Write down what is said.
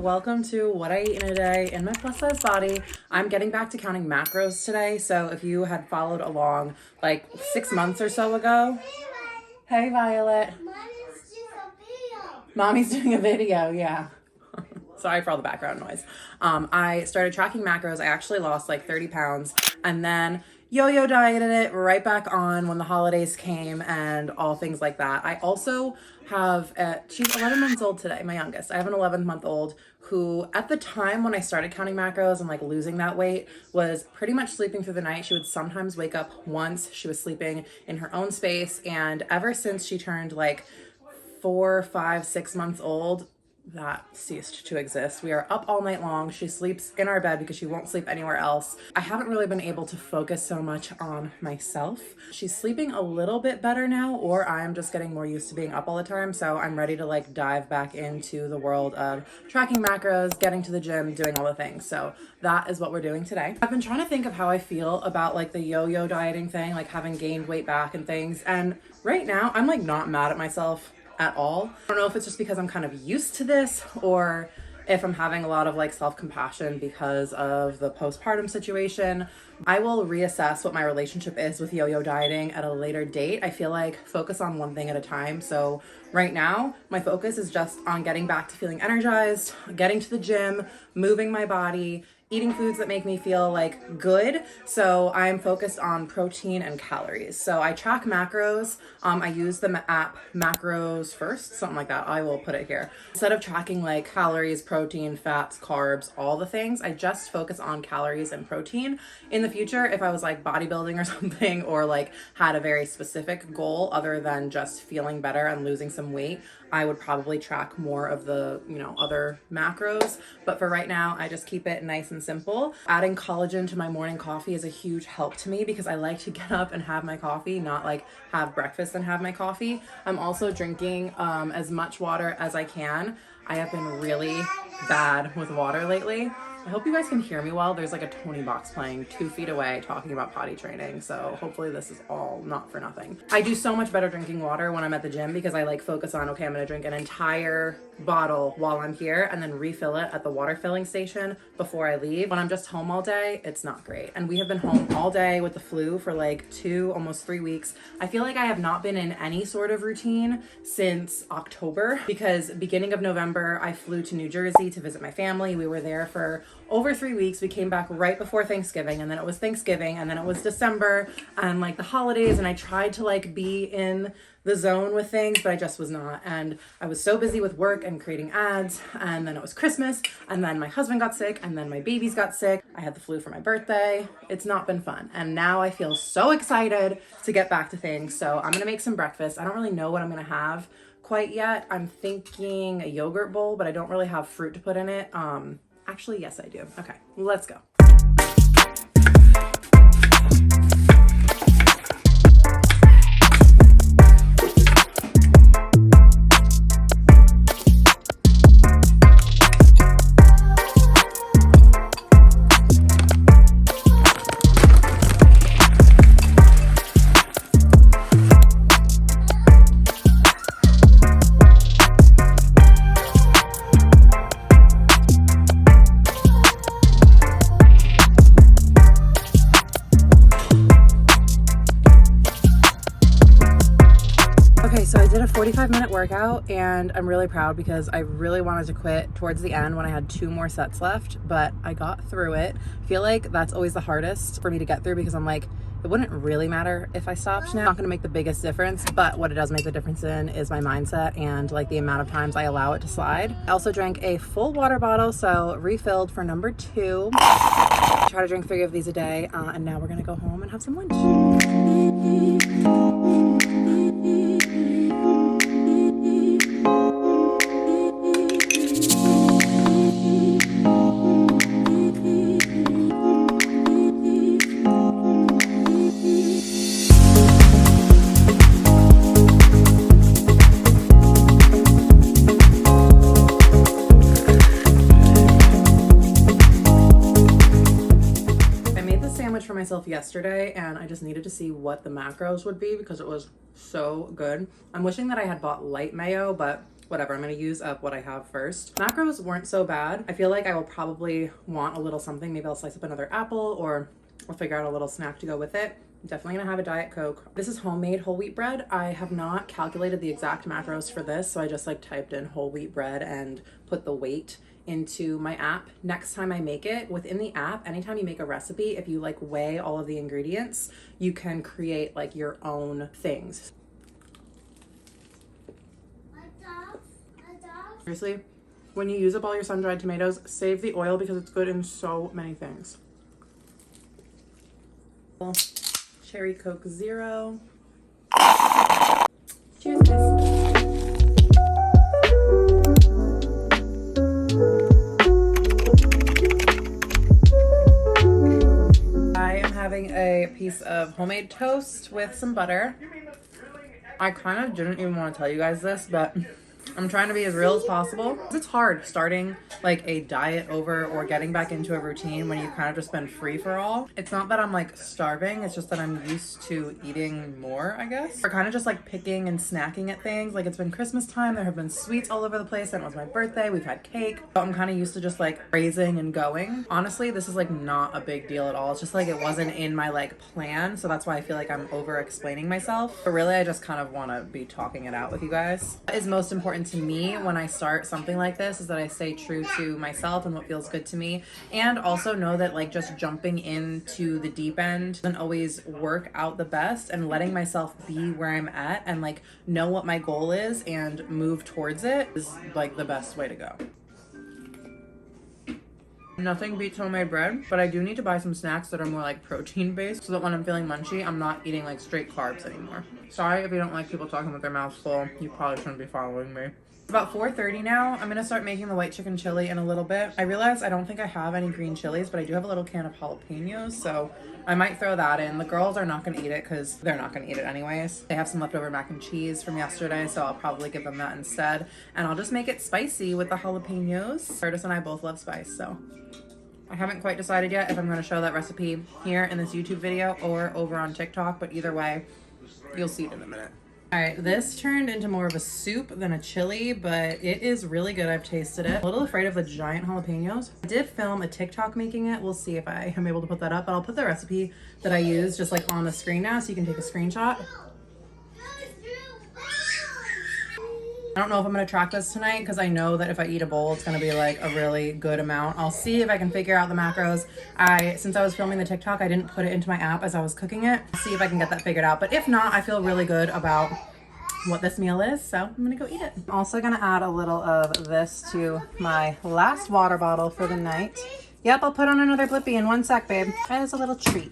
Welcome to what I eat in a day in my plus size body. I'm getting back to counting macros today. So if you had followed along like 6 months or so ago. Hey Violet. Mommy's doing a video, yeah. Sorry for all the background noise. I started tracking macros. I actually lost like 30 pounds and then yo-yo dieted it right back on when the holidays came and all things like that. I also have, she's 11 months old today, my youngest. I have an 11-month-old who at the time when I started counting macros and like losing that weight was pretty much sleeping through the night. She would sometimes wake up once. She was sleeping in her own space. And ever since she turned like 4, 5, 6 months old, that ceased to exist. We are up all night long. She sleeps in our bed because she won't sleep anywhere else. I haven't really been able to focus so much on myself. She's sleeping a little bit better now, or I'm just getting more used to being up all the time. So I'm ready to like dive back into the world of tracking macros, getting to the gym, doing all the things. So that is what we're doing today. I've been trying to think of how I feel about like the yo-yo dieting thing, like having gained weight back and things. And right now I'm like not mad at myself at all. I don't know if it's just because I'm kind of used to this or if I'm having a lot of like self-compassion because of the postpartum situation. I will reassess what my relationship is with yo-yo dieting at a later date. I feel like focus on one thing at a time. So right now, my focus is just on getting back to feeling energized, getting to the gym, moving my body, eating foods that make me feel like good. So I'm focused on protein and calories. So I track macros. I use the app Macros First, something like that. I will put it here. Instead of tracking like calories, protein, fats, carbs, all the things, I just focus on calories and protein. In the future, if I was like bodybuilding or something, or like had a very specific goal other than just feeling better and losing some weight, I would probably track more of the, other macros. But for right now, I just keep it nice and simple. Adding collagen to my morning coffee is a huge help to me because I like to get up and have my coffee, not like have breakfast and have my coffee. I'm also drinking as much water as I can. I have been really bad with water lately. I hope you guys can hear me well. There's like a Tony box playing 2 feet away talking about potty training. So hopefully this is all not for nothing. I do so much better drinking water when I'm at the gym because I like focus on, okay, I'm gonna drink an entire bottle while I'm here and then refill it at the water filling station before I leave. When I'm just home all day, it's not great. And we have been home all day with the flu for like 2, almost 3 weeks. I feel like I have not been in any sort of routine since October because beginning of November, I flew to New Jersey to visit my family. We were there for over 3 weeks. We came back right before Thanksgiving, and then it was Thanksgiving, and then it was December and like the holidays, and I tried to like be in the zone with things, but I just was not. And I was so busy with work and creating ads, and then it was Christmas, and then my husband got sick, and then my babies got sick. I had the flu for my birthday. It's not been fun. And now I feel so excited to get back to things. So I'm gonna make some breakfast. I don't really know what I'm gonna have quite yet. I'm thinking a yogurt bowl, but I don't really have fruit to put in it. Actually, yes, I do. Okay, let's go. So I did a 45-minute workout and I'm really proud because I really wanted to quit towards the end when I had 2 more sets left, but I got through it. I feel like that's always the hardest for me to get through because I'm like, it wouldn't really matter if I stopped now. It's not gonna make the biggest difference, but what it does make the difference in is my mindset and like the amount of times I allow it to slide. I also drank a full water bottle, so refilled for number 2. I try to drink 3 of these a day, and now we're gonna go home and have some lunch. sandwich for myself yesterday and I just needed to see what the macros would be because it was so good. I'm wishing that I had bought light mayo, but whatever, I'm gonna use up what I have first. Macros weren't so bad. I feel like I will probably want a little something. Maybe I'll slice up another apple or I'll figure out a little snack to go with it. I'm definitely gonna have a Diet Coke. This is homemade whole wheat bread. I have not calculated the exact macros for this, so I just like typed in whole wheat bread and put the weight into my app. Next time I make it, within the app, anytime you make a recipe, if you like weigh all of the ingredients, you can create like your own things. Seriously, when you use up all your sun-dried tomatoes, save the oil because it's good in so many things. Cherry Coke Zero. Cheers, guys. I am having a piece of homemade toast with some butter. I kind of didn't even want to tell you guys this, but I'm trying to be as real as possible. It's hard starting like a diet over or getting back into a routine when you kind of just been free for all. It's not that I'm like starving, it's just that I'm used to eating more, I guess. We're kind of just like picking and snacking at things. Like it's been Christmas time, there have been sweets all over the place, and it was my birthday, we've had cake. But I'm kind of used to just like raising and going. Honestly, this is like not a big deal at all. It's just like it wasn't in my like plan, so that's why I feel like I'm over explaining myself. But really I just kind of want to be talking it out with you guys. What is most important to me when I start something like this is that I stay true to myself and what feels good to me, and also know that like just jumping into the deep end doesn't always work out the best, and letting myself be where I'm at and like know what my goal is and move towards it is like the best way to go. Nothing beats homemade bread, but I do need to buy some snacks that are more like protein based so that when I'm feeling munchy, I'm not eating like straight carbs anymore. Sorry if you don't like people talking with their mouths full. You probably shouldn't be following me. It's about 4:30 now. I'm gonna start making the white chicken chili in a little bit. I realized I don't think I have any green chilies, but I do have a little can of jalapenos, so I might throw that in. The girls are not gonna eat it because they're not gonna eat it anyways. They have some leftover mac and cheese from yesterday, so I'll probably give them that instead. And I'll just make it spicy with the jalapenos. Curtis and I both love spice, so I haven't quite decided yet if I'm going to show that recipe here in this YouTube video or over on TikTok, but either way, you'll see it in a minute. All right, this turned into more of a soup than a chili, but it is really good. I've tasted it. A little afraid of the giant jalapenos. I did film a TikTok making it. We'll see if I am able to put that up, but I'll put the recipe that I use just like on the screen now so you can take a screenshot. I don't know if I'm gonna track this tonight because I know that if I eat a bowl, it's gonna be like a really good amount. I'll see if I can figure out the macros. Since I was filming the TikTok, I didn't put it into my app as I was cooking it. I'll see if I can get that figured out. But if not, I feel really good about what this meal is, so I'm gonna go eat it. I'm also gonna add a little of this to my last water bottle for the night. Yep, I'll put on another Blippi in 1 sec, babe. As a little treat.